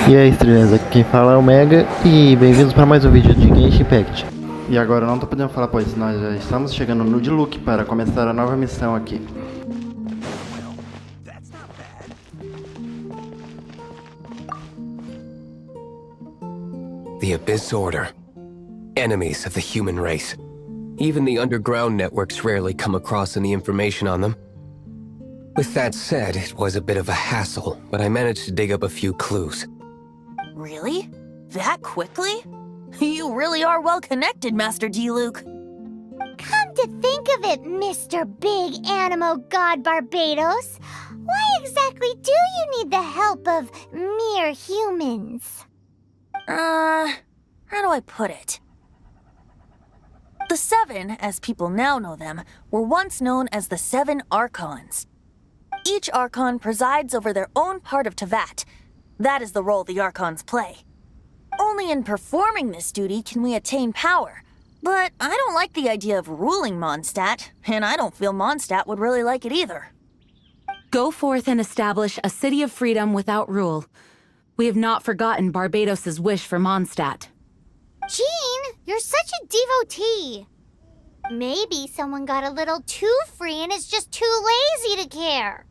E aí, estrelas, aqui quem fala é o Mega e bem-vindos para mais um vídeo de Genshin Impact. E agora não tô podendo falar, pois nós já estamos chegando no Diluc para começar a nova missão aqui. The Abyss Order. Enemies of the human race. Even the underground networks rarely come across any information on them. With that said, it was a bit of a hassle, but I managed to dig up a few clues. Really? That quickly? You really are well connected, Master D-Luke. Come to think of it, Mr. Big Animo God Barbados, why exactly do you need the help of mere humans? How do I put it? The Seven, as people now know them, were once known as the Seven Archons. Each Archon presides over their own part of Teyvat. That is the role the Archons play. Only in performing this duty can we attain power. But I don't like the idea of ruling Mondstadt, and I don't feel Mondstadt would really like it either. Go forth and establish a city of freedom without rule. We have not forgotten Barbados's wish for Mondstadt. Jean, you're such a devotee. Maybe someone got a little too free and is just too lazy to care.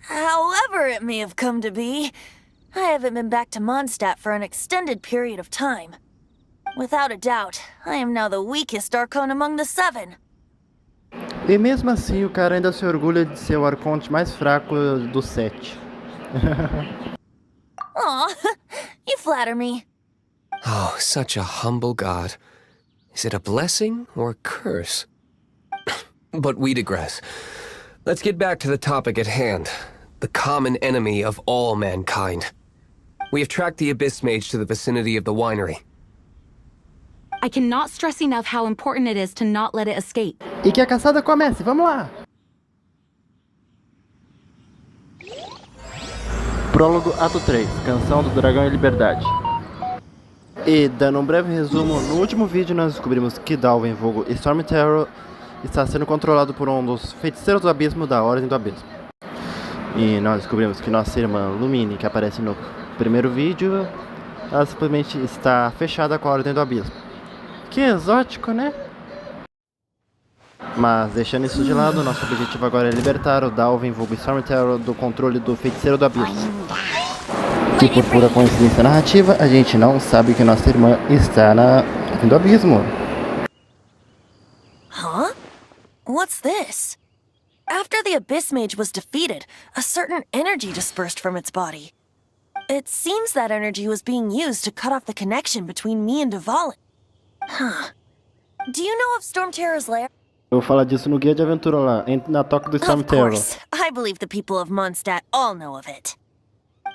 However it may have come to be, I haven't been back to Mondstadt for an extended period of time. Without a doubt, I am now the weakest Archon among the Seven. E mesmo assim o cara ainda se orgulha de ser o arconte mais fraco dos 7. Aw, you flatter me. Oh, such a humble god. Is it a blessing or a curse? But we digress. Let's get back to the topic at hand. The common enemy of all mankind. We have tracked the Abyss Mage to the vicinity of the winery. I cannot stress enough how important it is to not let it escape. E que a caçada comece, vamos lá! Prólogo Ato 3, Canção do Dragão e Liberdade. E, dando um breve resumo, no último vídeo nós descobrimos que Dalvin, vulgo Storm Terror, está sendo controlado por um dos feiticeiros do abismo da Ordem do Abismo. E nós descobrimos que nossa irmã Lumine, que aparece no primeiro vídeo, ela simplesmente está fechada com a Ordem do Abismo. Que exótico, né? Mas deixando isso de lado, nosso objetivo agora é libertar o Dalvin, vulgo Storm Terror, do controle do feiticeiro do abismo. E por pura coincidência narrativa, a gente não sabe que nossa irmã está na Ordem do Abismo. Huh? What's this? After the Abyss Mage was defeated, a certain energy dispersed from its body. It seems that energy was being used to cut off the connection between me and Dvalin. Huh. Do you know of Storm Terror's lair? Eu vou falar disso no guia de aventura lá, na toca do Storm Terror. Of course, I believe the people of Mondstadt all know of it.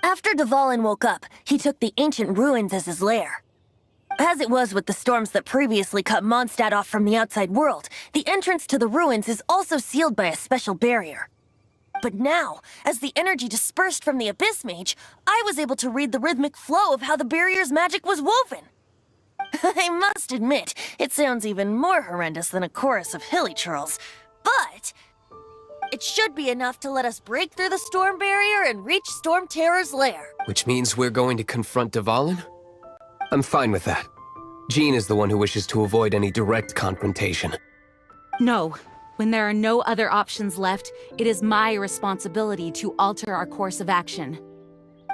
After Dvalin woke up, he took the ancient ruins as his lair. As it was with the storms that previously cut Mondstadt off from the outside world, the entrance to the ruins is also sealed by a special barrier. But now, as the energy dispersed from the Abyss Mage, I was able to read the rhythmic flow of how the barrier's magic was woven. I must admit, it sounds even more horrendous than a chorus of hilly churls, but it should be enough to let us break through the storm barrier and reach Storm Terror's lair. Which means we're going to confront Dvalin? I'm fine with that. Jean is the one who wishes to avoid any direct confrontation. No. When there are no other options left, it is my responsibility to alter our course of action.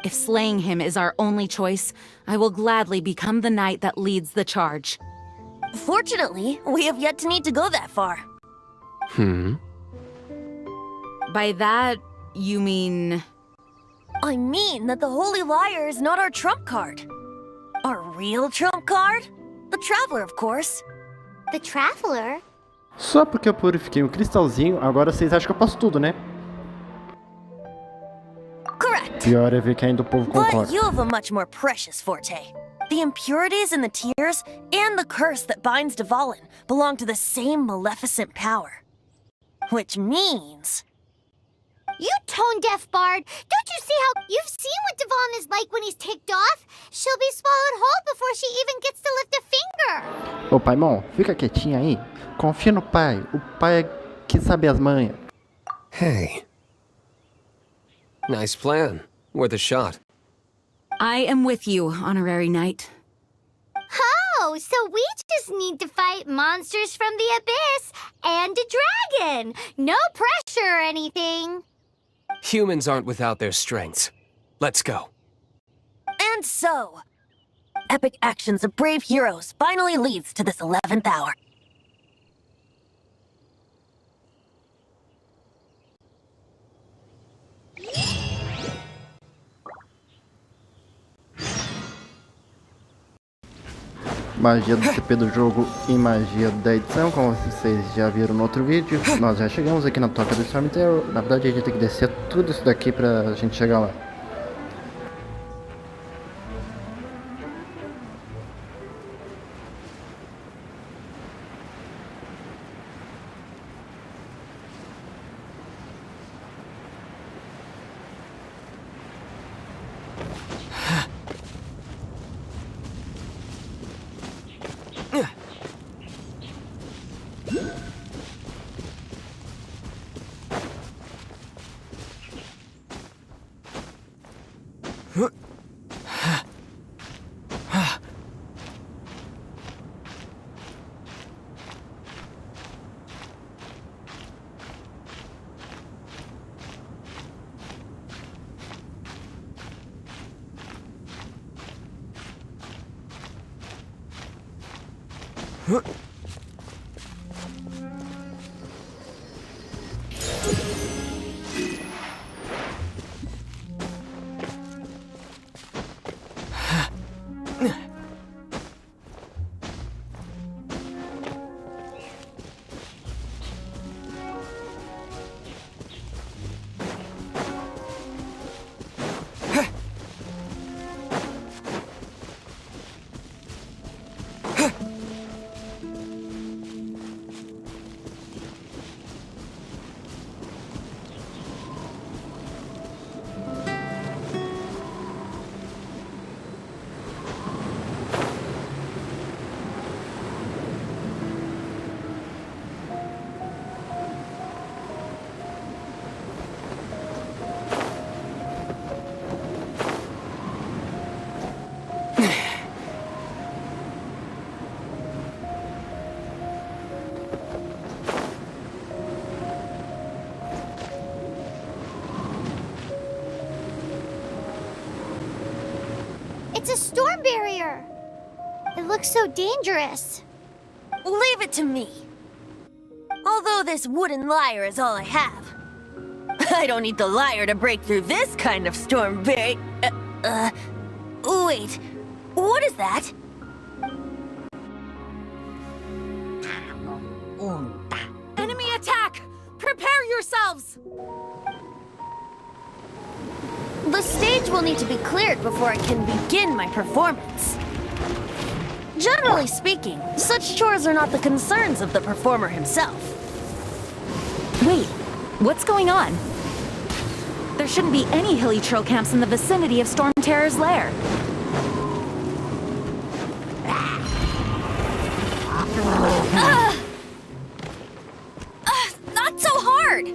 If slaying him is our only choice, I will gladly become the knight that leads the charge. Fortunately, we have yet to need to go that far. By that, you mean... I mean that the Holy Liar is not our trump card. Our real trump card? The Traveler, of course. The Traveler? Só porque eu purifiquei um cristalzinho, agora vocês acham que eu posso tudo, né? Correct. Pior é ver que ainda o povo But concorda. you have a much more precious forte. The impurities in the tears and the curse that binds Dvalin belong to the same maleficent power. Which means... You tone-deaf bard! Don't you see how... You've seen what Dvalin is like when he's ticked off? She'll be swallowed whole before she even gets to lift a finger! Ô Paimon, fica quietinho aí. Confia no pai. O pai é que sabe as manhas. Hey. Nice plan. Worth a shot. I am with you, Honorary Knight. Oh, so we just need to fight monsters from the abyss and a dragon. No pressure or anything. Humans aren't without their strengths. Let's go. And so, epic actions of brave heroes finally leads to this 11th hour. Magia do CP do jogo e magia da edição, como vocês já viram no outro vídeo. Nós já chegamos aqui na toca do Storm Terror. Na verdade a gente tem que descer tudo isso daqui pra gente chegar lá. It's a storm barrier. It looks so dangerous. Leave it to me. Although this wooden lyre is all I have. I don't need the lyre to break through this kind of storm barrier. Wait. What is that? Enemy attack! Prepare yourselves! The stage will need to be cleared before I can begin my performance. Generally speaking, such chores are not the concerns of the performer himself. Wait, what's going on? There shouldn't be any hilly trail camps in the vicinity of Storm Terror's lair. Not so hard!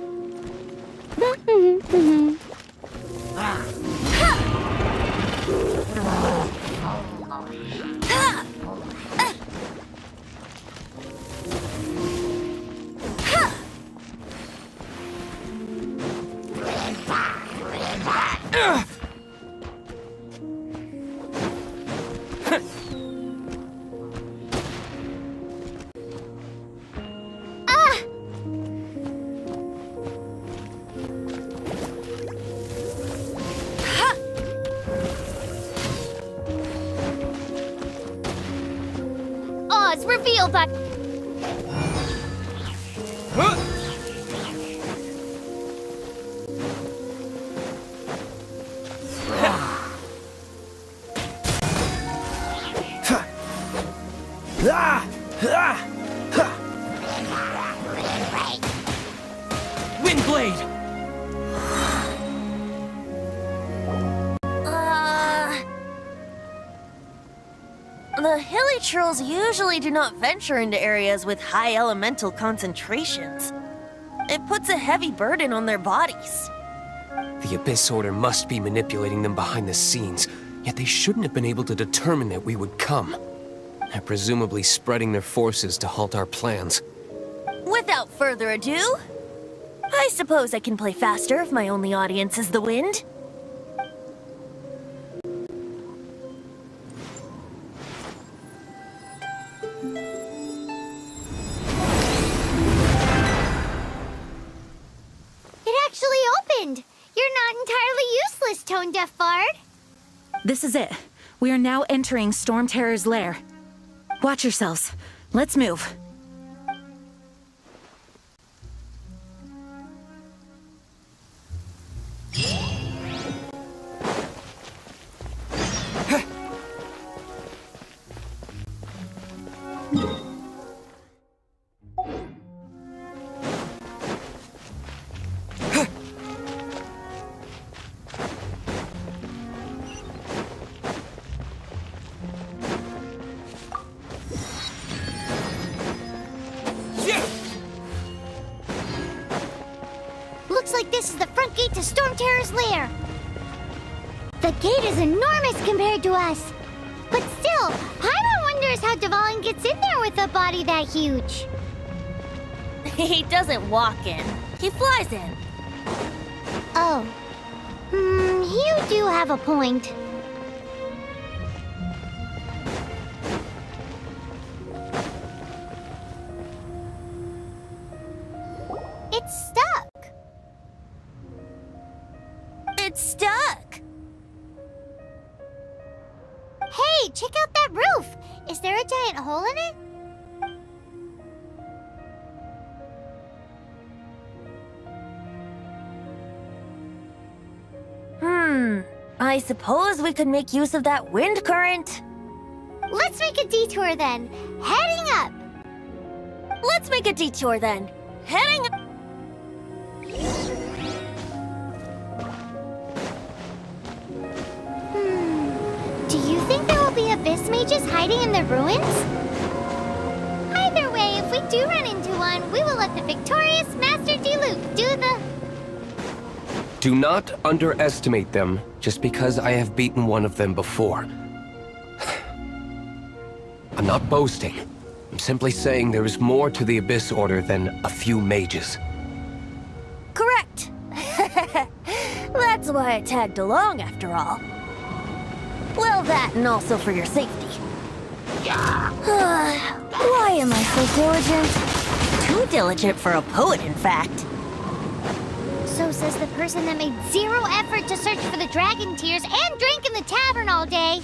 Oz revealed by... Windblade! The hilly trolls usually do not venture into areas with high elemental concentrations. It puts a heavy burden on their bodies. The Abyss Order must be manipulating them behind the scenes, Yet they shouldn't have been able to determine that we would come. They're presumably spreading their forces to halt our plans. Without further ado, I suppose I can play faster if my only audience is the wind. It actually opened! You're not entirely useless, Tone Deaf Bard. This is it. We are now entering Storm Terror's lair. Watch yourselves. Let's move. Looks like this is the front gate to Storm Terror's lair. The gate is enormous compared to us. But still, Paimon wonders how Dvalin gets in there with a body that huge. He doesn't walk in. He flies in. Oh. You do have a point. It's stuck. It's stuck. Hey, check out that roof! Is there a giant hole in it? I suppose we could make use of that wind current. Let's make a detour then. Heading up! Let's make a detour then. Heading up. Do you think there will be abyss mages hiding in the ruins? Either way, if we do run into one, we will let the victorious Master Diluc do the... Do not underestimate them just because I have beaten one of them before. I'm not boasting. I'm simply saying there is more to the Abyss Order than a few mages. Correct. That's why I tagged along after all. Well, that and also for your safety. Why am I so diligent? Too diligent for a poet, in fact. So says the person that made zero effort to search for the dragon tears and drank in the tavern all day.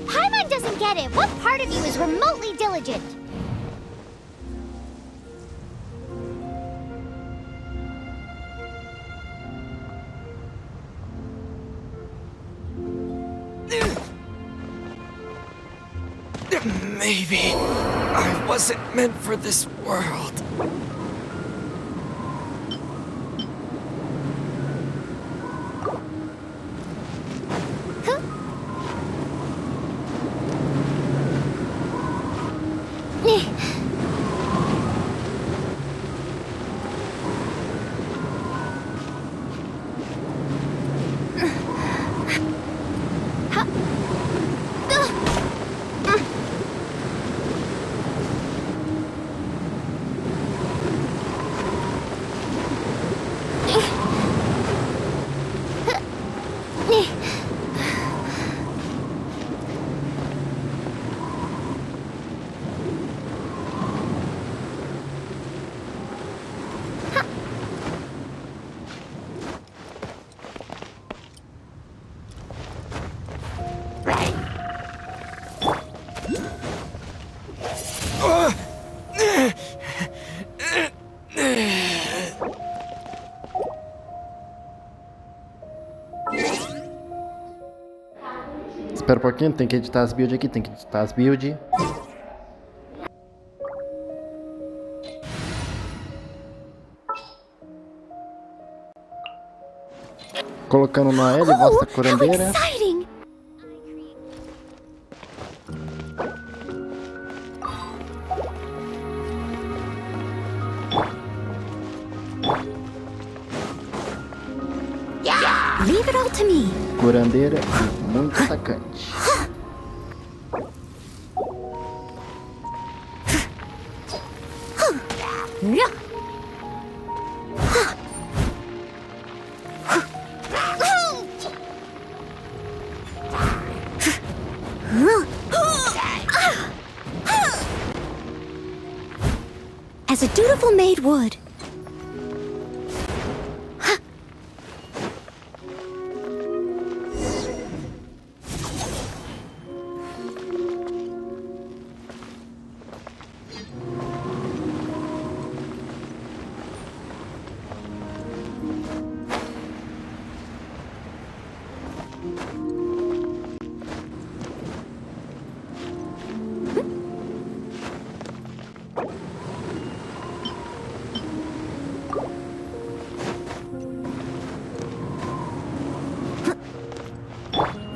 Paimon doesn't get it. What part of you is remotely diligent? Maybe I wasn't meant for this world. Espera um pouquinho, tem que editar as builds aqui, tem que editar as builds. Colocando na L, vossa curandeira. Exciting! Leave it all to me. curandeira e muito atacante. As a dutiful maid would.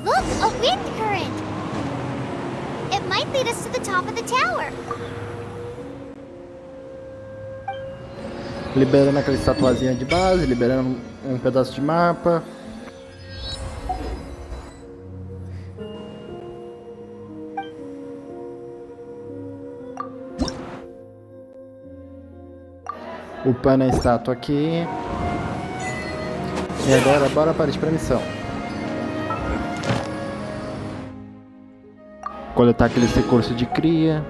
Look, a wind current! It might lead us to the top of the tower. Liberando aquela estatuazinha de base, liberando um pedaço de mapa. Upando a estátua aqui. E agora bora partir pra missão. Coletar aquele recurso de cria.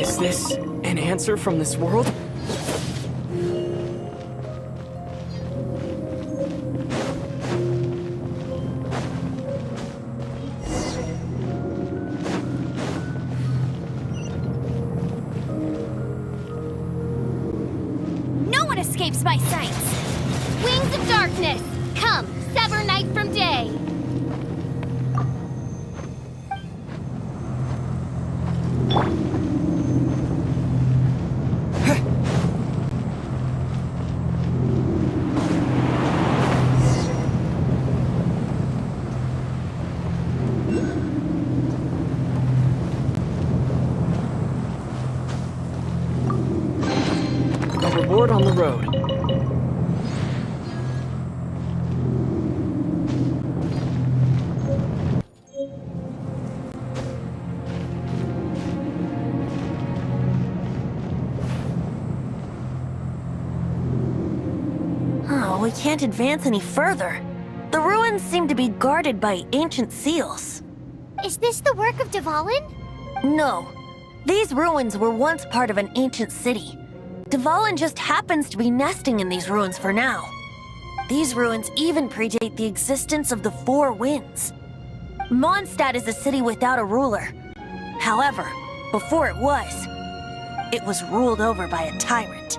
Is this an answer from this world? No one escapes my sights. Wings of darkness, come, sever night from day. A reward on the road. Oh, we can't advance any further. The ruins seem to be guarded by ancient seals. Is this the work of Dvalin? No. These ruins were once part of an ancient city. Dvalin just happens to be nesting in these ruins for now. These ruins even predate the existence of the Four Winds. Mondstadt is a city without a ruler. However, before it was ruled over by a tyrant.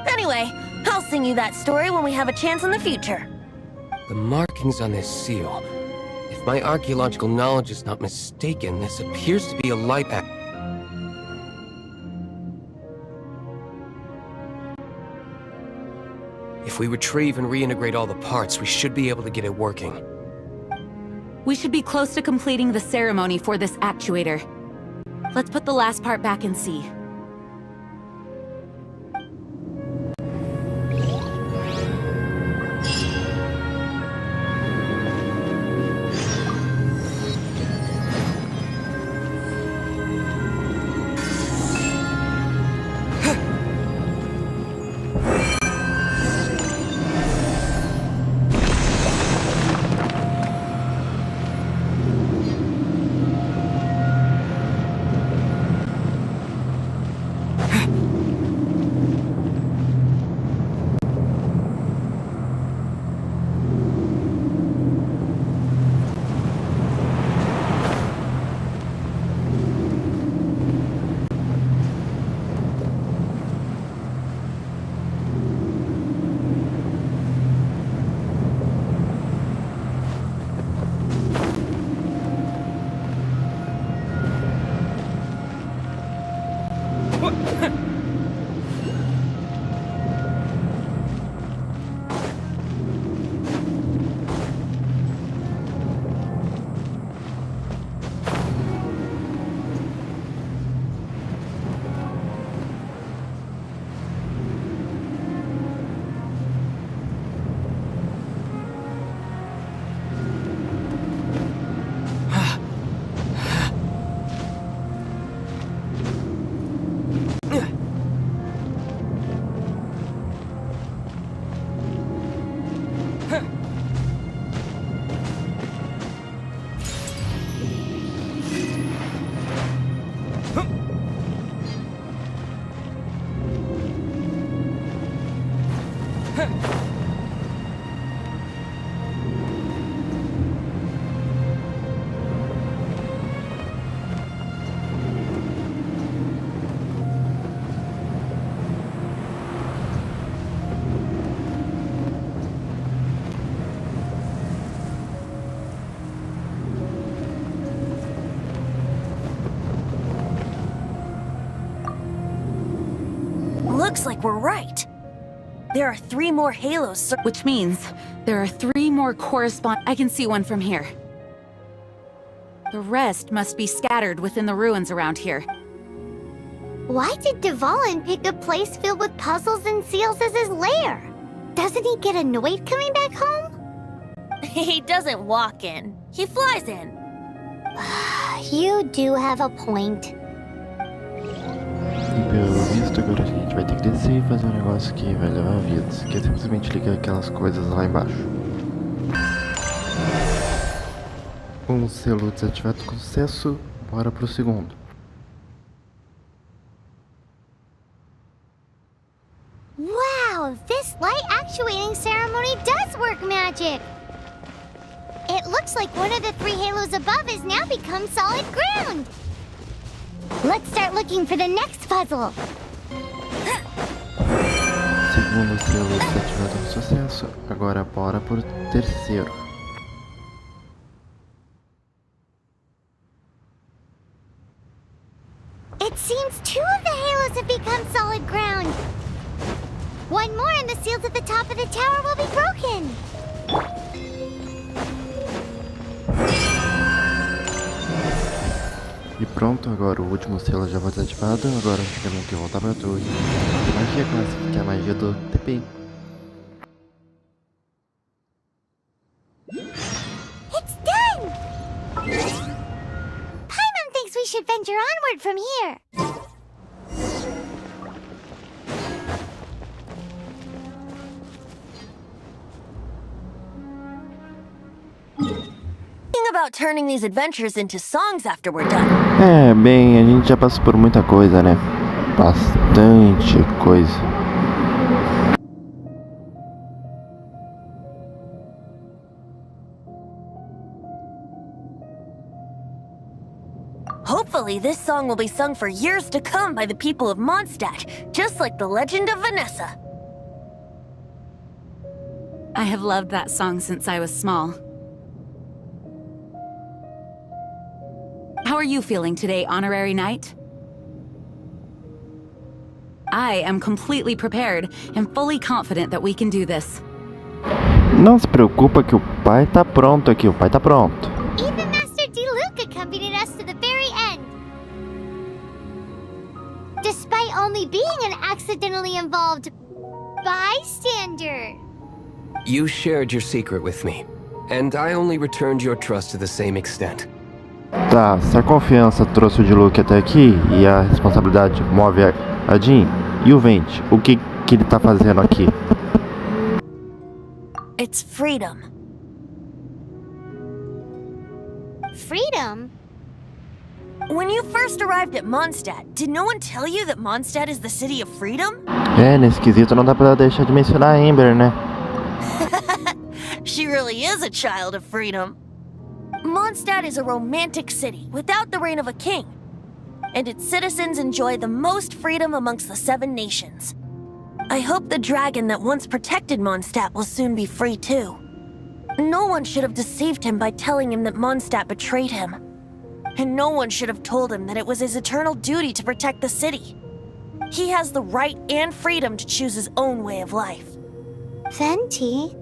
Anyway, I'll sing you that story when we have a chance in the future. The markings on this seal. If my archaeological knowledge is not mistaken, this appears to be a light act. If we retrieve and reintegrate all the parts, we should be able to get it working. We should be close to completing the ceremony for this actuator. Let's put the last part back and see. Looks like we're right. There are 3 more halos. Which means there are 3 more I can see one from here. The rest must be scattered within the ruins around here. Why did Dvalin pick a place filled with puzzles and seals as his lair? Doesn't he get annoyed coming back home? He doesn't walk in. He flies in. You do have a point. E pelo visto, agora a gente vai ter que descer e fazer um negócio que vai levar vidas, que é simplesmente ligar aquelas coisas lá embaixo. Um selo desativado com sucesso, bora pro segundo. Wow, this light actuating ceremony does work magic! It looks like one of the 3 halos above has now become solid ground! Let's start looking for the next puzzle! Segundo selo desativado com sucesso, agora bora pro terceiro. It seems 2 of the halos have become solid ground! One more and the seals at the top of the tower will be broken! E pronto, agora o último selo já foi desativado, agora temos que voltar pra torre. Magia clássica, que é a magia do TPI. It's done! Paimon thinks we should venture onward from here. About turning these adventures into songs after we're done. É, bem, a gente já passou por muita coisa, né? Bastante coisa. Hopefully this song will be sung for years to come by the people of Mondstadt, just like the legend of Vanessa. I have loved that song since I was small. How are you feeling today, Honorary Knight? I am completely prepared and fully confident that we can do this. Não se preocupa que o pai tá pronto aqui, o pai tá pronto. Even Master D-Luke accompanied us to the very end. Despite only being an accidentally involved bystander. You shared your secret with me, and I only returned your trust to the same extent. Tá, se a confiança trouxe o D-Luke até aqui e a responsabilidade move a Jean, e o Vente, o que ele tá fazendo aqui? It's freedom. Freedom? When you first arrived at Mondstadt, did no one tell you that Mondstadt is the city of freedom? É, nesse quesito não dá pra deixar de mencionar a Amber, né? She really is a child of freedom. Mondstadt is a romantic city without the reign of a king, and its citizens enjoy the most freedom amongst the 7 nations. I hope the dragon that once protected Mondstadt will soon be free too. No one should have deceived him by telling him that Mondstadt betrayed him. And no one should have told him that it was his eternal duty to protect the city. He has the right and freedom to choose his own way of life. Venti?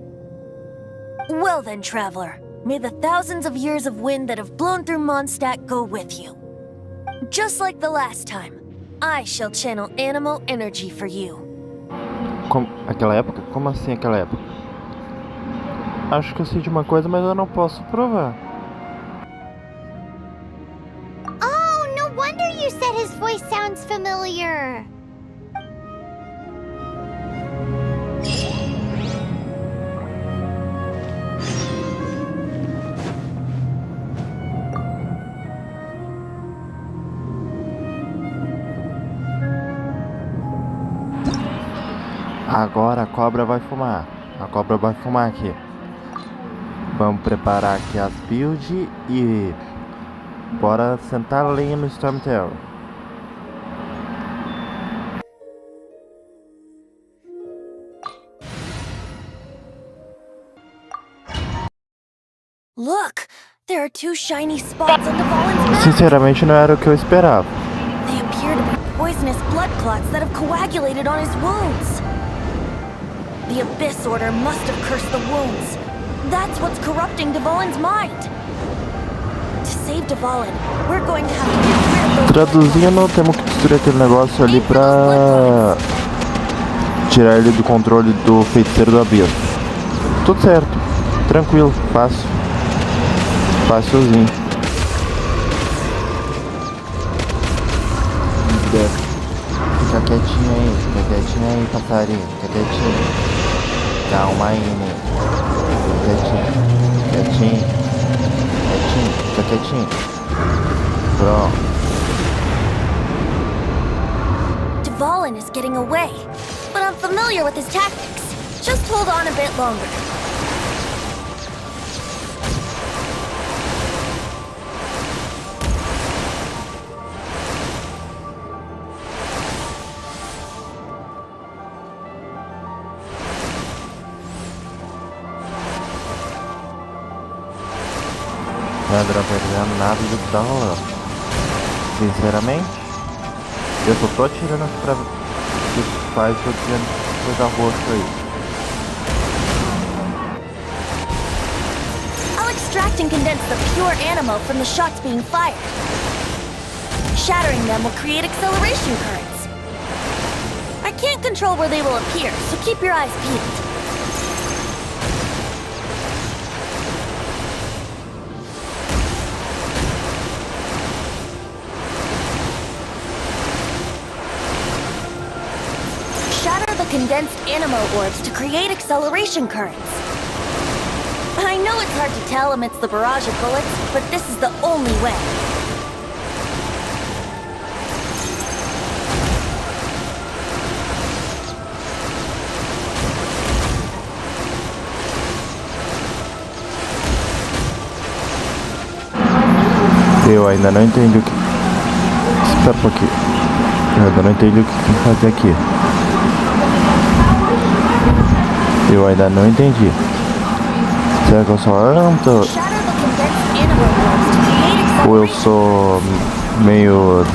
Well then, traveler, may the thousands of years of wind that have blown through Mondstadt go with you. Just like the last time, I shall channel animal energy for you. Aquela época? Como assim aquela época? Acho que eu sei de uma coisa, mas eu não posso provar. Oh, no wonder you said his voice sounds familiar. Agora a cobra vai fumar. A cobra vai fumar aqui. Vamos preparar aqui as builds e bora sentar lenha no Storm Terror. Look! There are two shiny spots on Dvalin's map! Sinceramente não era o que eu esperava. They appear to be poisonous blood clots that have coagulated on his wounds. The Abyss Order must have cursed the wounds. That's what's corrupting Dvalin's mind. To save Dvalin, we're going to have to get rid of those Traduzindo, temos que destruir aquele negócio ali pra tirar ele do controle do feiticeiro do Abyss. Tudo certo, tranquilo, fácil. Facilzinho. Fica quietinho aí, passarinho, fica quietinho. Calma aí, né? Quietinho, fica quietinho. Pronto. Dvalin is getting away, but I'm familiar with his tactics. Just hold on a bit longer. Não é perdendo nada do que tá rolando. Sinceramente, eu só tô tirando aqui pra que faz eu tendo coisa roxa aí. I'll extract and condense the pure animal from the shots being fired. Shattering them will create acceleration currents. I can't control where they will appear, so keep your eyes peeled. Condensed animal orbs to create acceleration currents. I know it's hard to tell amidst the barrage of bullets, but this is the only way. Eu ainda não entendi o que... Espera um pouquinho. Eu ainda não entendi o que tem que fazer aqui. Eu ainda não entendi. Será que eu só ando? Ou eu sou meio...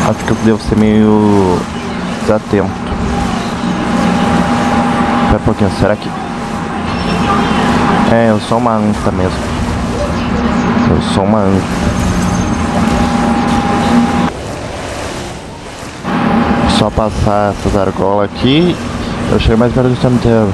Acho que eu devo ser meio desatento. Espera um pouquinho, será que... É, eu sou uma anta mesmo. Eu sou uma anta. Só passar essas argolas aqui, eu chego mais perto do cemitério.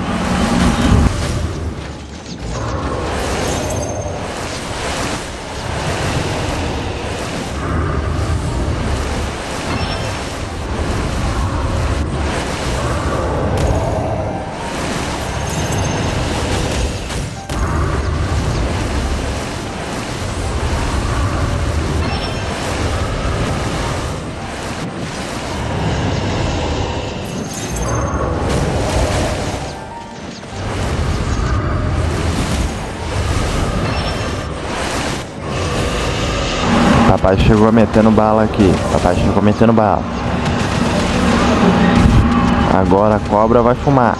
Papai chegou metendo bala aqui. Papai chegou metendo bala. Agora a cobra vai fumar.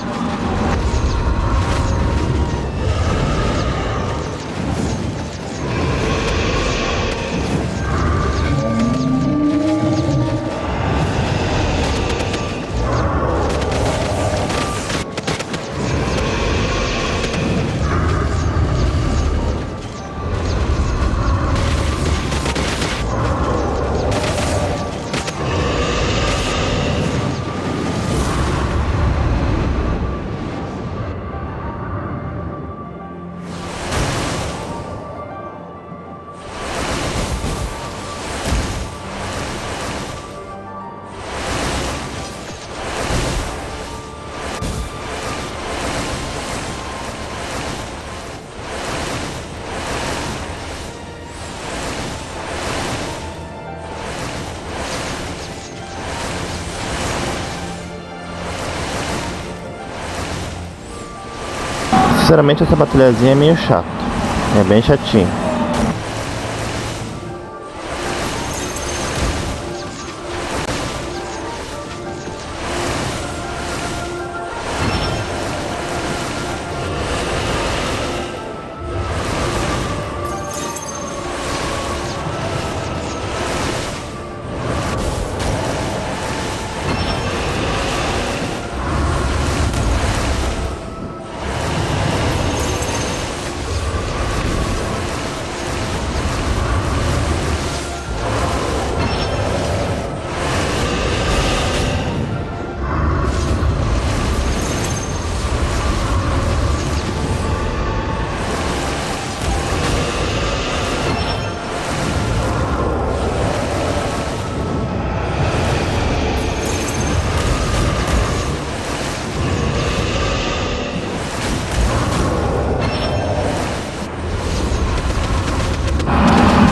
Sinceramente, essa batalhazinha é meio chata. É bem chatinho.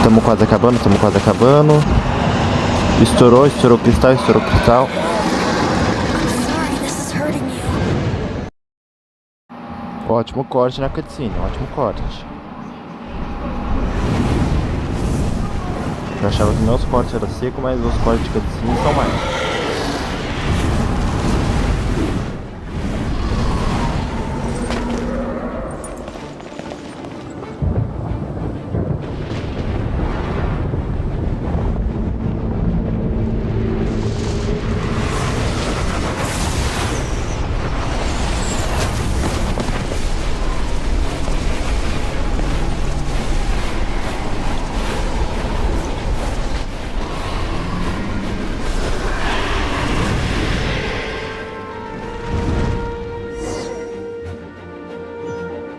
Estamos quase acabando. Estourou o cristal, Sorry, this is hurting you. Ótimo corte na cutscene, ótimo corte. Eu achava que meus cortes eram secos, mas os cortes de cutscene são mais.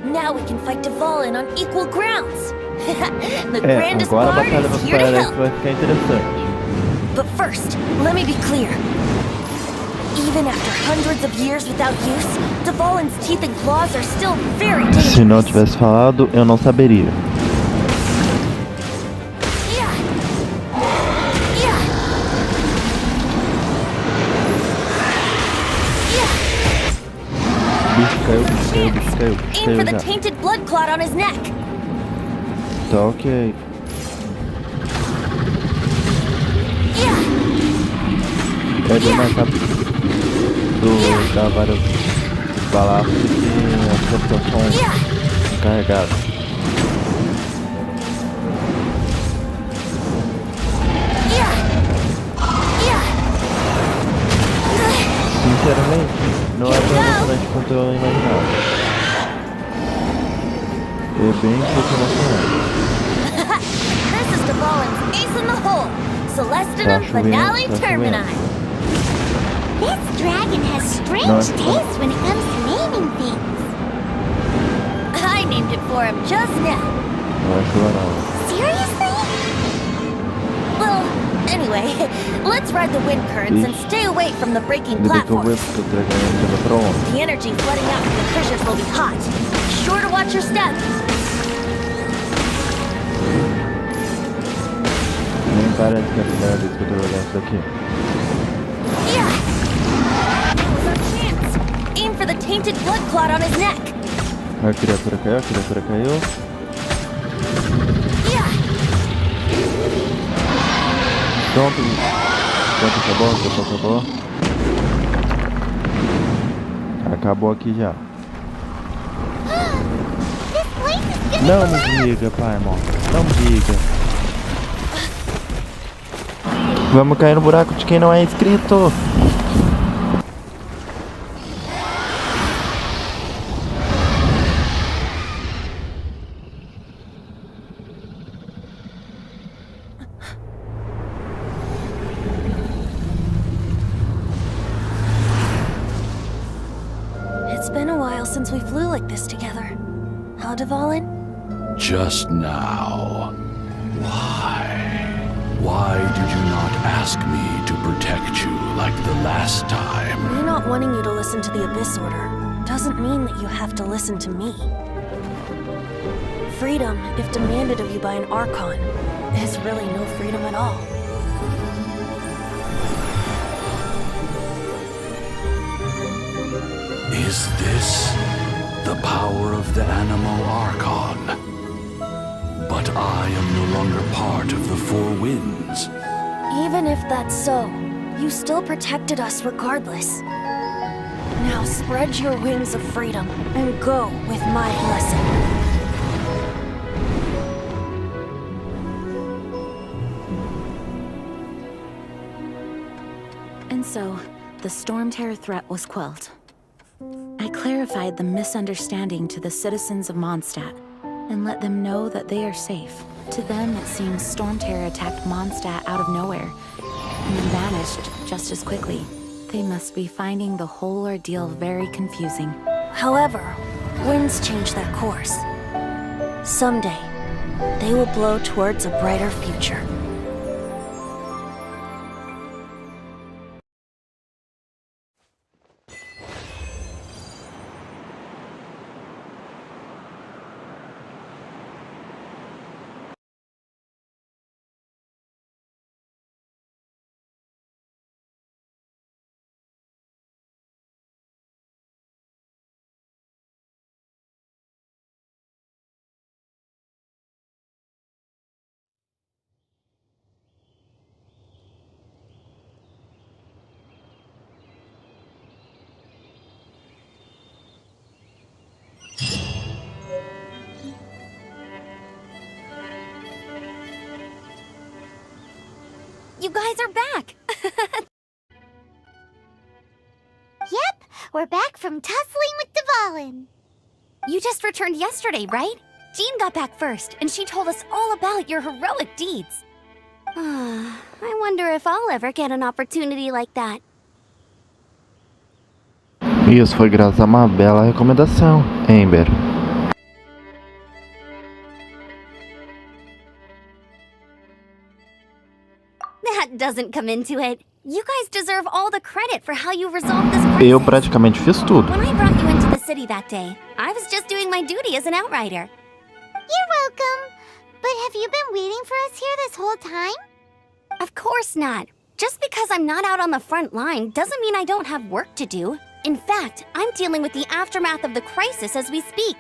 Now we can fight Dvalin on equal grounds. The É, grandest agora a bard batalha is here to parece help. que vai ficar interessante. But first, let me be clear. Even after hundreds of years without use, Dvalin's teeth and claws are still very dangerous. Se não tivesse falado, eu não saberia. Yeah. Yeah. Bicho caiu Aim for the já. tainted blood clot on his neck. Tá ok. Yeah. É bem mais rápido do dar vários balaços que as captações Yeah. carregadas. Yeah. Yeah. Sinceramente, não é tão emocionante quanto eu imaginava. É bem pouco emocionante. This is Dvalin's ace in the hole. Celestinum Tá chovendo, Finale tá Termini. This dragon has strange No. taste when it comes to naming things. I named it for him just now. Não é chuva não. Seriously? Well, anyway, let's ride the wind currents and stay away from the breaking Ainda bem que eu vou platforms. porque o dragão ainda vai pra onde? The energy flooding out from the fissures will be hot. Be sure to watch your step. Nem parece que é a primeira vez que eu tô jogando isso daqui. Yeah. That was our chance. Aim for the tainted blood clot on his neck. A criatura caiu. Yeah. Pronto. Acabou. Acabou aqui já. This place is gonna Não me diga, pai, irmão. Não me diga. Vamos cair no buraco de quem não é inscrito. It's been a while since we flew like this together. Huh, Dvalin? Just now. Why did you not ask me to protect you like the last time? Me not wanting you to listen to the Abyss Order doesn't mean that you have to listen to me. Freedom, if demanded of you by an Archon, is really no freedom at all. Is this the power of the Animal Archon. But I am no longer part of the Four Winds. Even if that's so, you still protected us regardless. Now spread your wings of freedom and go with my blessing. And so, the Storm Terror threat was quelled. I clarified the misunderstanding to the citizens of Mondstadt and let them know that they are safe. To them, it seems Storm Terror attacked Mondstadt out of nowhere and then vanished just as quickly. They must be finding the whole ordeal very confusing. However, winds change their course. Someday, they will blow towards a brighter future. You guys are back! Yep, we're back from tussling with Dvalin. You just returned yesterday, right? Jean got back first, and she told us all about your heroic deeds. I wonder if I'll ever get an opportunity like that. Isso foi graças a uma bela recomendação, Amber. That doesn't come into it. You guys deserve all the credit for how you resolved this crisis. Eu praticamente fiz tudo. When I brought you into the city that day, I was just doing my duty as an outrider. You're welcome. But have you been waiting for us here this whole time? Of course not. Just because I'm not out on the front line doesn't mean I don't have work to do. In fact, I'm dealing with the aftermath of the crisis as we speak.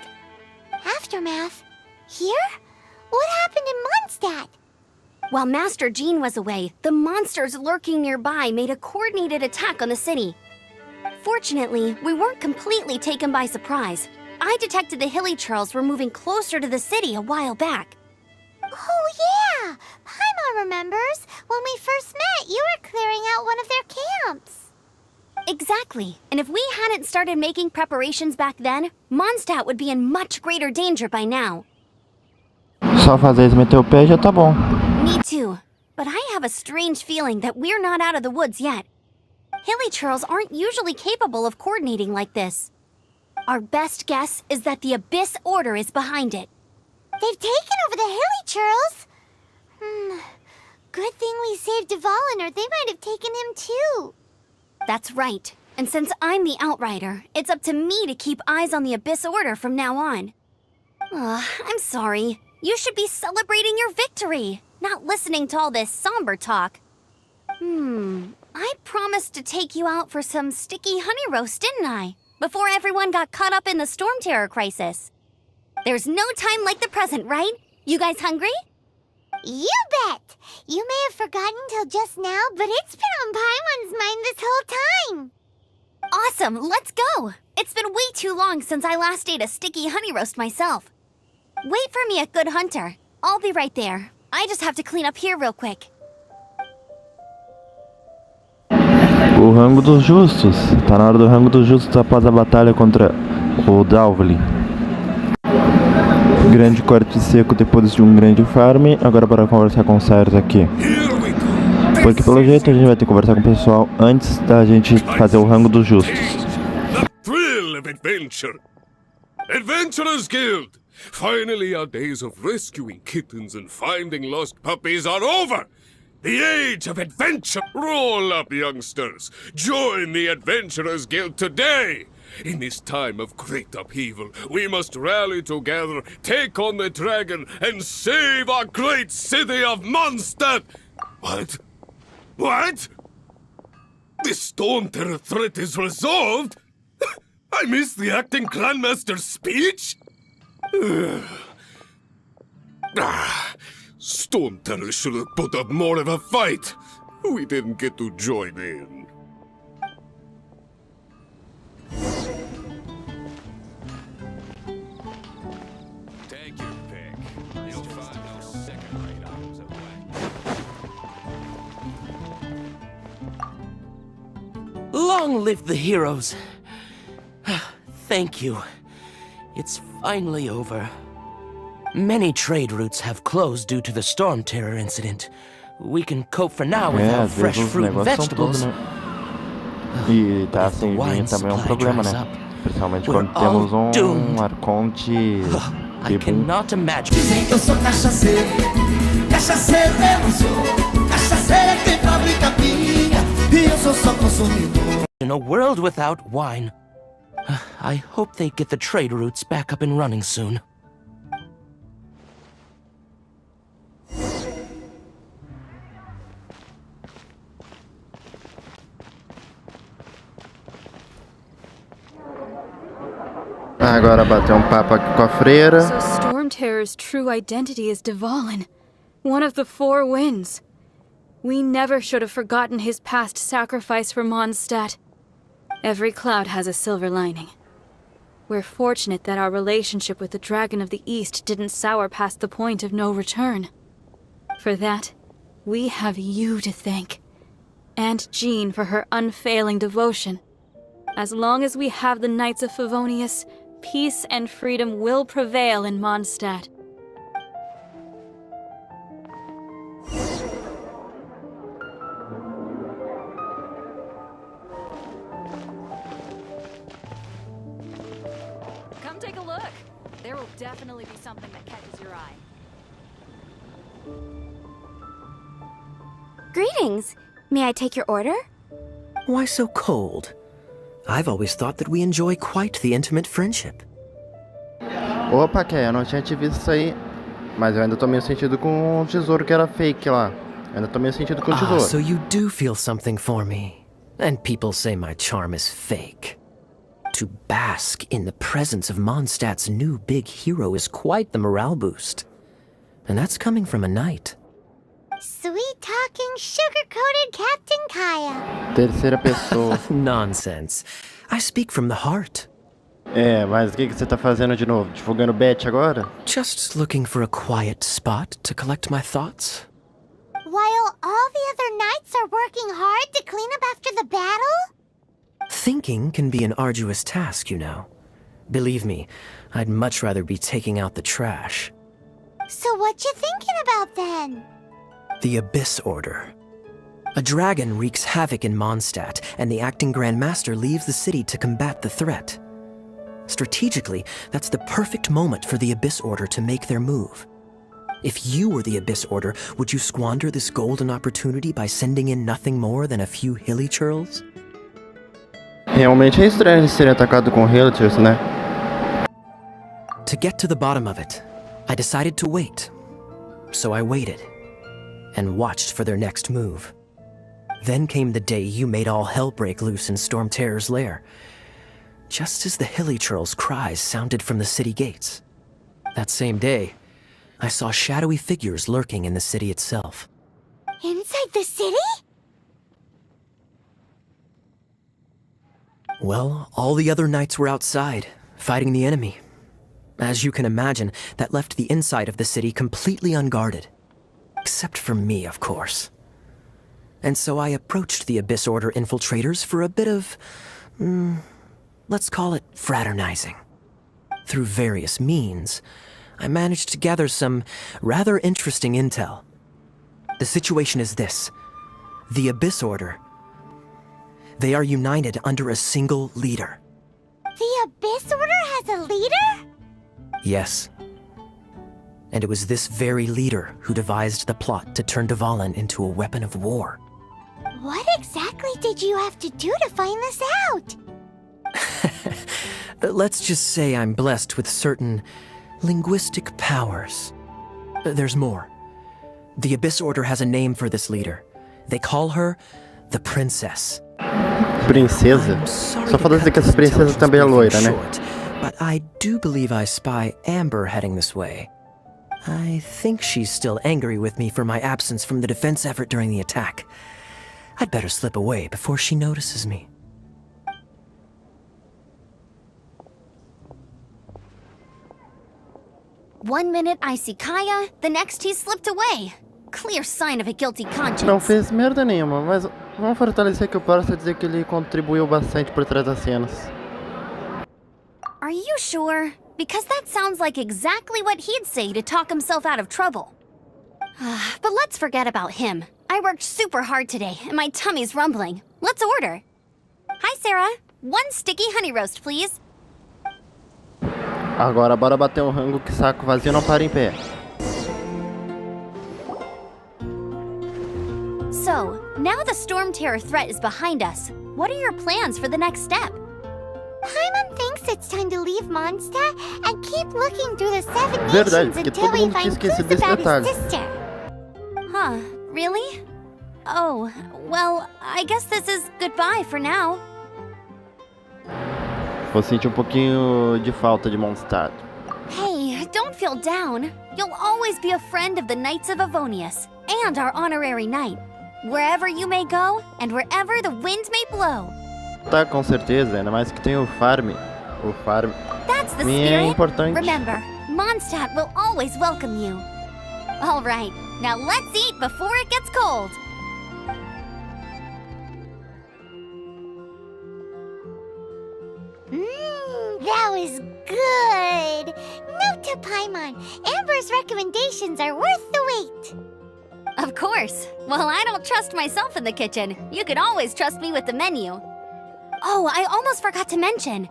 Aftermath? Here? What happened in Mondstadt? While Master Jean was away, the monsters lurking nearby made a coordinated attack on the city. Fortunately, we weren't completely taken by surprise. I detected the Hilly Churls were moving closer to the city a while back. Oh yeah! Paimon remembers. When we first met, you were clearing out one of their camps. Exactly. And if we hadn't started making preparations back then, Mondstadt would be in much greater danger by now. Só fazer eles meter o pé já tá bom. Me too. But I have a strange feeling that we're not out of the woods yet. Hilly Churls aren't usually capable of coordinating like this. Our best guess is that the Abyss Order is behind it. They've taken over the Hilly Churls? Good thing we saved Dvalin, or they might have taken him too. That's right. And since I'm the Outrider, it's up to me to keep eyes on the Abyss Order from now on. I'm sorry. You should be celebrating your victory, not listening to all this somber talk. I promised to take you out for some sticky honey roast, didn't I? Before everyone got caught up in the Storm Terror crisis. There's no time like the present, right? You guys hungry? You bet! You may have forgotten till just now, but it's been on Paimon's mind this whole time. Awesome, let's go! It's been way too long since I last ate a sticky honey roast myself. Wait for me at Good Hunter. I'll be right there. I just have to clean up here real quick. O rango dos justos. Tá na hora do rango dos justos após a batalha contra o Dalvli. Grande corte seco depois de um grande farm. Agora bora conversar com o Cyrus aqui. Porque pelo jeito a gente vai ter que conversar com o pessoal antes da gente fazer o rango dos justos. The thrill of adventure. Adventurers Guild! Finally our days of rescuing kittens and finding lost puppies are over! The age of adventure! Roll up, youngsters! Join the Adventurers Guild today! In this time of great upheaval, we must rally together, take on the dragon, and save our great city of Mondstadt! What? What? The Storm Terror threat is resolved? I missed the acting clanmaster's speech? Storm Terror should have put up more of a fight. We didn't get to join in. Take your pick. You'll find no second-rate items at Wang. Long live the heroes. Thank you. It's finally over. Many trade routes have closed due to the Storm Terror incident. We can cope for now without às fresh vezes os fruit and negócios são tudo, vegetables. né? E tá If the assim, wine vinho também é um supply problema, dries né? up, Principalmente we're quando temos all doomed. arconte I cannot imagine. Dizem que eu sou cachaceiro, cachaceiro eu não sou. Cachaceiro é quem fabrica pinga, e eu sou só consumidor. In a world without wine, I hope they get the trade routes back up and running soon. Agora bater papo aqui com a freira. So Storm Terror's true identity is Dvalin, one of the Four Winds. We never should have forgotten his past sacrifice for Mondstadt. Every cloud has a silver lining. We're fortunate that our relationship with the Dragon of the East didn't sour past the point of no return. For that, we have you to thank. And Jean for her unfailing devotion. As long as we have the Knights of Favonius, peace and freedom will prevail in Mondstadt. Come take a look. There will definitely be something that catches your eye. Greetings. May I take your order? Why so cold? I've always thought that we enjoy quite the intimate friendship. Opa, Ké, eu não tinha te visto isso aí. Mas eu ainda tô meio sentido com o tesouro que era fake lá. Eu ainda tô meio sentido com o tesouro. So you do feel something for me. And people say my charm is fake. To bask in the presence of Mondstadt's new big hero is quite the morale boost. And that's coming from a knight. Sweet-talking, sugar-coated Captain Kaya. Terceira pessoa. Nonsense. I speak from the heart. É, mas o que você tá fazendo de novo? Divulgando bet agora? Just looking for a quiet spot to collect my thoughts. While all the other knights are working hard to clean up after the battle? Thinking can be an arduous task, you know. Believe me, I'd much rather be taking out the trash. So what you thinking about then? The Abyss Order. A dragon wreaks havoc in Mondstadt, and the acting Grand Master leaves the city to combat the threat. Strategically, that's the perfect moment for the Abyss Order to make their move. If you were the Abyss Order, would you squander this golden opportunity by sending in nothing more than a few hilly churls? Realmente é estranho ele ser atacado com Hillters, né? To get to the bottom of it, I decided to wait. So I waited, and watched for their next move. Then came the day you made all hell break loose in Storm Terror's lair, just as the hilly churls' cries sounded from the city gates. That same day, I saw shadowy figures lurking in the city itself. Inside the city? Well, all the other knights were outside, fighting the enemy. As you can imagine, that left the inside of the city completely unguarded. Except for me, of course. And so I approached the Abyss Order infiltrators for a bit of, let's call it fraternizing. Through various means, I managed to gather some rather interesting intel. The situation is this. The Abyss Order, they are united under a single leader. The Abyss Order has a leader? Yes. And it was this very leader who devised the plot to turn Dvalin into a weapon of war. What exactly did you have to do to find this out? Let's just say I'm blessed with certain linguistic powers. There's more. The Abyss Order has a name for this leader. They call her the Princess. Princesa? I'm sorry Só to falta dizer que cut essa this princesa intelligence também é briefing loira, né? short, but I do believe I spy Amber heading this way. I think she's still angry with me for my absence from the defense effort during the attack. I'd better slip away before she notices me. One minute I see Kaya, the next he slipped away. Clear sign of a guilty conscience. Não fez merda nenhuma, mas vamos fortalecer que eu posso dizer que ele contribuiu bastante por trás das cenas. Are you sure? Because that sounds like exactly what he'd say to talk himself out of trouble. But let's forget about him. I worked super hard today, and my tummy's rumbling. Let's order. Hi, Sarah. One sticky honey roast, please. Agora bora bater um rango que saco vazio não para em pé. So, now the Storm Terror threat is behind us. What are your plans for the next step? Paimon thinks it's time to leave Mondstadt and keep looking through the Seven Verdade, Nations porque until todo we mundo tinha find esquecido clues desse about detalhe. his sister. Huh, really? Oh, well, I guess this is goodbye for now. Vou sentir um pouquinho de falta de Mondstadt. Hey, don't feel down. You'll always be a friend of the Knights of Avonius, and our honorary knight. Wherever you may go, and wherever the wind may blow. Tá, com certeza, ainda mais que tem o farm. O farm That's the é spirit. importante. Remember, Mondstadt will always welcome you. All right, now let's eat before it gets cold. That was good. Note to Paimon, Amber's recommendations are worth the wait. Of course. Well, I don't trust myself in the kitchen. You can always trust me with the menu. Oh, I almost forgot to mention.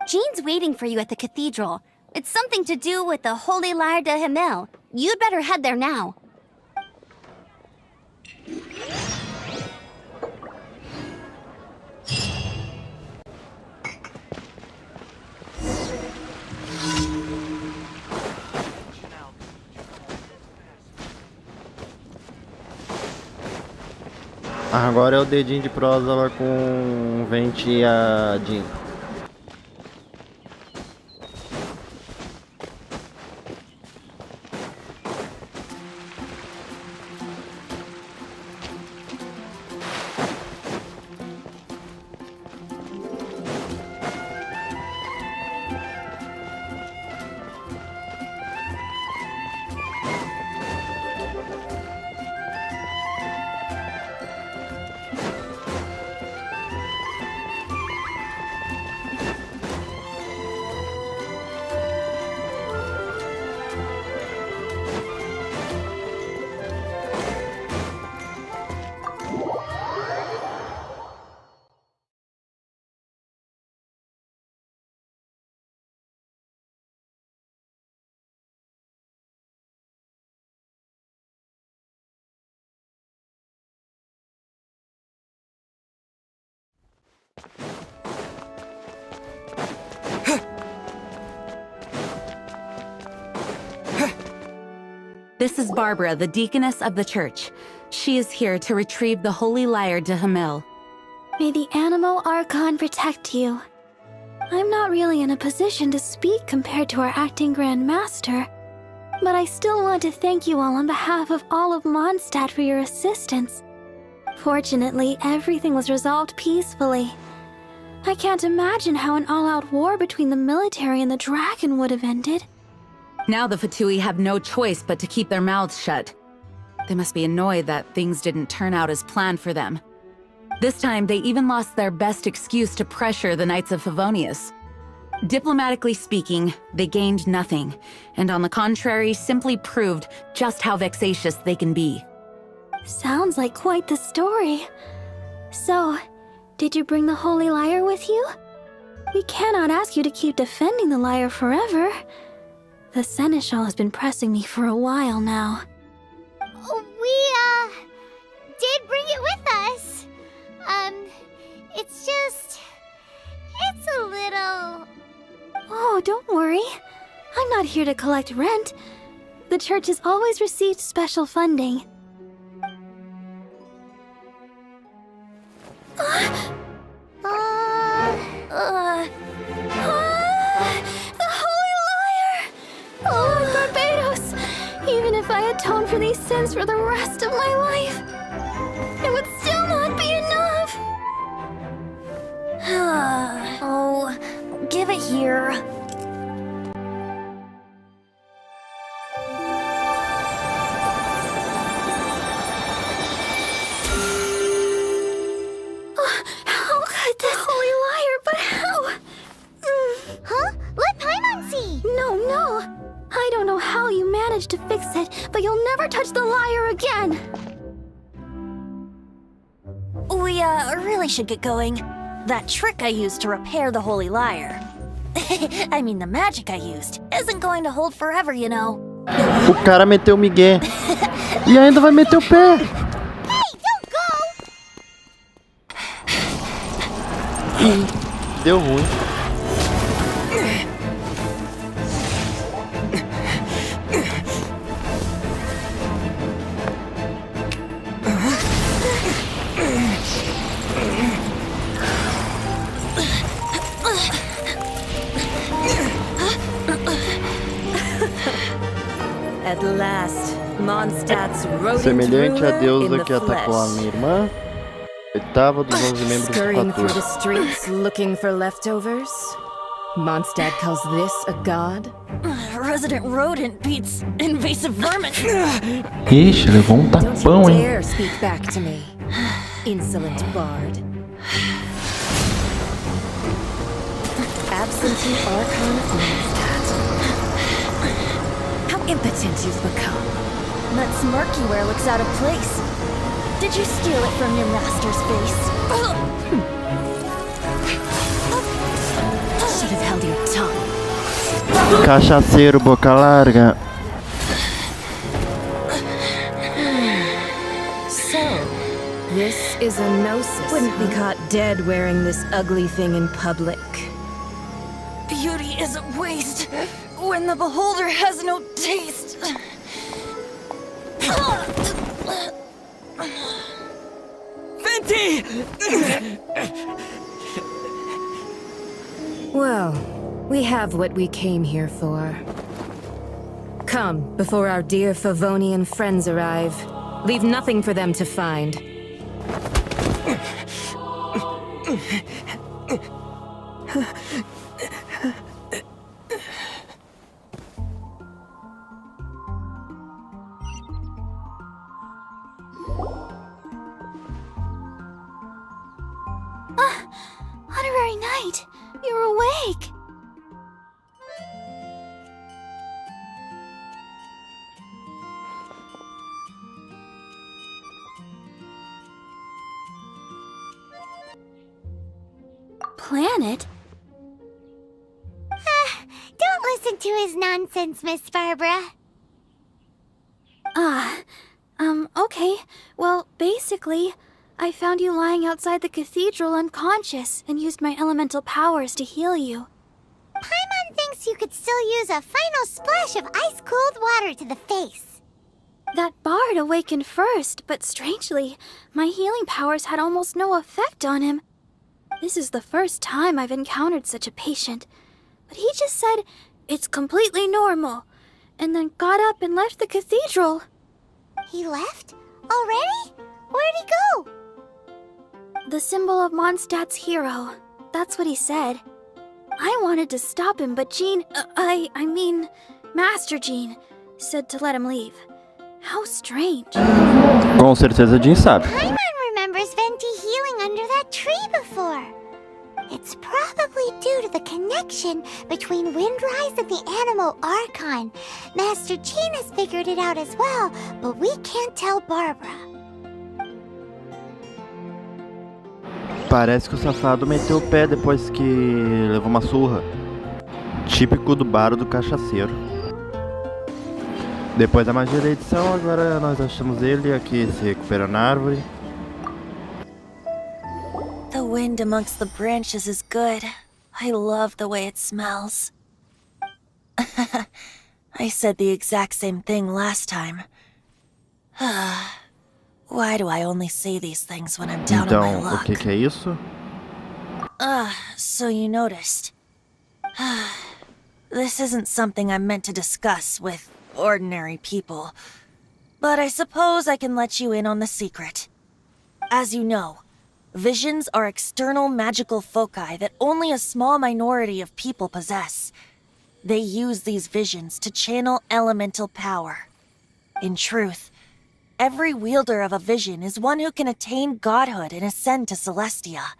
Jean's waiting for you at the cathedral. It's something to do with the Holy Lyre de Himmel. You'd better head there now. Agora é o dedinho de prosa com o Vente e a Jean. This is Barbara, the deaconess of the church. She is here to retrieve the Holy Lyre de Himmel. May the Animo Archon protect you. I'm not really in a position to speak compared to our acting Grand Master, but I still want to thank you all on behalf of all of Mondstadt for your assistance. Fortunately, everything was resolved peacefully. I can't imagine how an all-out war between the military and the dragon would have ended. Now the Fatui have no choice but to keep their mouths shut. They must be annoyed that things didn't turn out as planned for them. This time, they even lost their best excuse to pressure the Knights of Favonius. Diplomatically speaking, they gained nothing, and on the contrary, simply proved just how vexatious they can be. Sounds like quite the story. So, did you bring the Holy Lyre with you? We cannot ask you to keep defending the lyre forever. The Seneschal has been pressing me for a while now. We, did bring it with us. It's a little... Oh, don't worry. I'm not here to collect rent. The church has always received special funding. atone for these sins for the rest of my life, it would still not be enough. Oh, give it here. How could this holy liar, but how? Huh? Let Paimon see! No. I don't know how you managed to fix it, but you'll never touch the lyre again. We, really should get going. That trick I used to repair the holy lyre. I mean, the magic I used isn't going to hold forever, you know. O cara meteu o migué. E ainda vai meter o pé. Hey, don't go! Ih, deu ruim. At last, Mondstadt's rodent Semelhante à ruler in deusa the que atacou a flesh. minha irmã, oitava dos 11 membros do Scurrying through the 14. streets looking for leftovers? Mondstadt calls this a god? Resident rodent beats invasive vermin. Ixi, levou Don't tapão, you hein? dare speak back to me, insolent bard. Absentee Archon of Mondstadt. How impotent you've become. That smirk you wear looks out of place. Did you steal it from your master's face? Should have held your tongue. Cachaceiro, boca larga. So, this is a gnosis. Wouldn't be caught dead wearing this ugly thing in public. Beauty isn't waste when the beholder has no taste. Venti! Well, we have what we came here for. Come, before our dear Favonian friends arrive. Leave nothing for them to find. Honorary Knight, you're awake. Planet? Don't listen to his nonsense, Miss Barbara. Okay. Well, basically, I found you lying outside the cathedral unconscious and used my elemental powers to heal you. Paimon thinks you could still use a final splash of ice-cold water to the face. That bard awakened first, but strangely, my healing powers had almost no effect on him. This is the first time I've encountered such a patient, but he just said it's completely normal, and then got up and left the cathedral. He left? Already? Where'd he go? The symbol of Mondstadt's hero. That's what he said. I wanted to stop him, but Jean, I mean, Master Jean, said to let him leave. How strange. Com certeza Jean sabe. Paimon remembers Venti healing under that tree before. It's probably due to the connection between Windrise and the Animal Archon. Master Jean has figured it out as well, but we can't tell Barbara. Parece que o safado meteu o pé depois que levou uma surra. Típico do bar do cachaceiro. Depois da magia da edição, agora nós achamos ele aqui se recuperando na árvore. The wind amongst the branches is good. I love the way it smells. I said the exact same thing last time. Why do I only say these things when I'm down on my Então, luck? o que é isso? So you noticed. This isn't something I'm meant to discuss with ordinary people. but I suppose I can let you in on the secret. As you know, visions are external magical foci that only a small minority of people possess. They use these visions to channel elemental power. In truth, every wielder of a vision is one who can attain godhood and ascend to Celestia.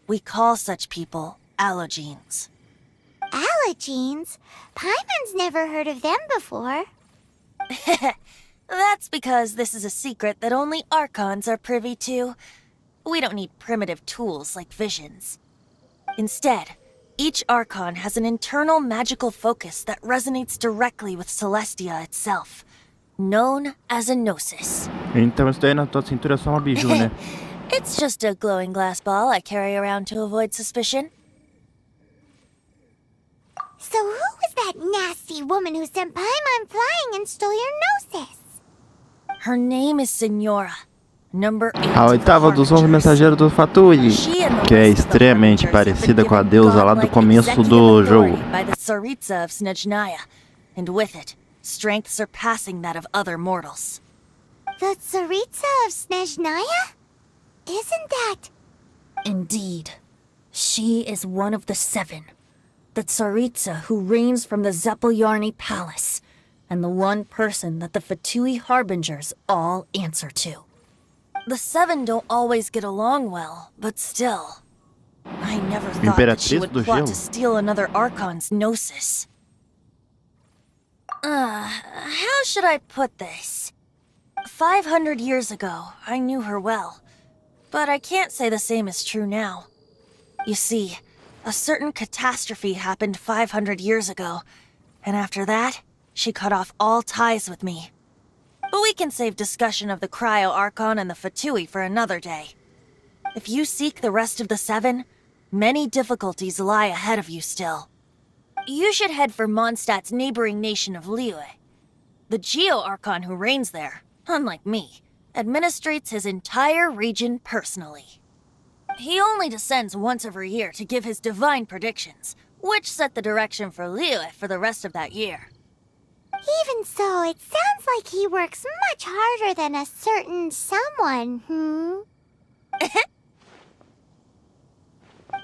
We call such people allogenes. Allogenes? Paimon's never heard of them before. That's because this is a secret that only Archons are privy to. We don't need primitive tools like visions. Instead, each Archon has an internal magical focus that resonates directly with Celestia itself, known as a gnosis. Então isso daí na tua cintura é só uma biju, né? It's just a glowing glass ball I carry around to avoid suspicion. So who was that nasty woman who sent Paimon flying and stole your gnosis? Her name is Senora, number 8. A oitava dos 11 mensageiros do Fatui, que é extremamente parecida com a deusa lá do começo do jogo. By the Tsaritsa of Snezhnaya, and with it, strength surpassing that of other mortals. The Tsaritsa of Snezhnaya? Isn't that... Indeed. She is one of the 7. The Tsaritsa who reigns from the Zepelyarny Palace, and the one person that the Fatui Harbingers all answer to. The 7 don't always get along well, but still. I never thought that she would plot to steal another Archon's gnosis. How should I put this? 500 years ago, I knew her well, but I can't say the same is true now. You see, a certain catastrophe happened 500 years ago, and after that, she cut off all ties with me. But we can save discussion of the Cryo Archon and the Fatui for another day. If you seek the rest of the 7, many difficulties lie ahead of you still. You should head for Mondstadt's neighboring nation of Liyue. The Geo Archon who reigns there, unlike me, administrates his entire region personally. He only descends once every year to give his divine predictions, which set the direction for Liyue for the rest of that year. Even so, it sounds like he works much harder than a certain someone,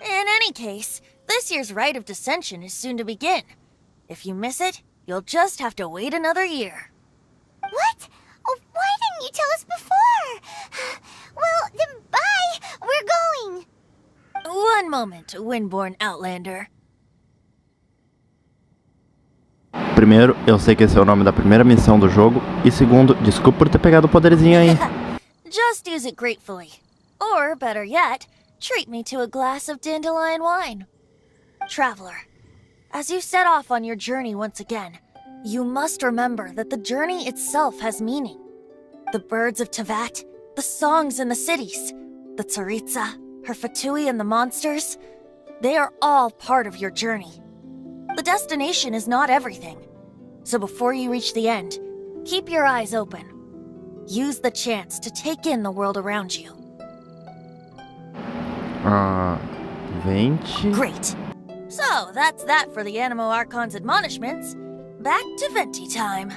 In any case, this year's Rite of Descension is soon to begin. If you miss it, you'll just have to wait another year. What? Oh, why didn't you tell us before? Well, then bye! We're going! One moment, Windborn Outlander. Primeiro, eu sei que esse é o nome da primeira missão do jogo. E segundo, desculpa por ter pegado o poderzinho aí. Just use it gratefully. Or, better yet, treat me to a glass of dandelion wine. Traveler, as you set off on your journey once again, you must remember that the journey itself has meaning. The birds of Tevat, the songs in the cities, the Tsaritsa, her Fatui and the monsters, they are all part of your journey. The destination is not everything. So before you reach the end, keep your eyes open. Use the chance to take in the world around you. 20. Great. So, that's that for the Animo Archon's admonishments. Back to Venti time.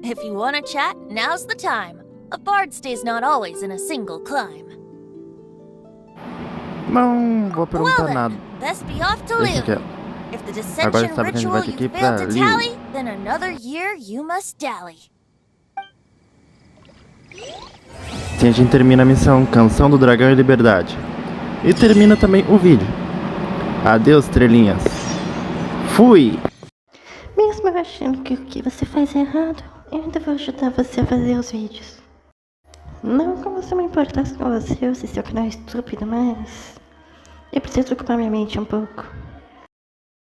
If you want to chat, now's the time. A bard stays not always in a single climb. Não vou perguntar nada. Best be off to Deixa Liyue. quieto. If the Agora dissension sabe que a gente vai ritual ter que you ir pra failed to Liyue. tally, then another year you must dally. Assim a gente termina a missão Canção do Dragão e Liberdade. E termina também o vídeo. Adeus, estrelinhas. Fui! Mesmo achando que o que você faz é errado, eu ainda vou ajudar você a fazer os vídeos. Não como se eu me importasse com você ou se seu canal é estúpido, mas eu preciso ocupar minha mente um pouco.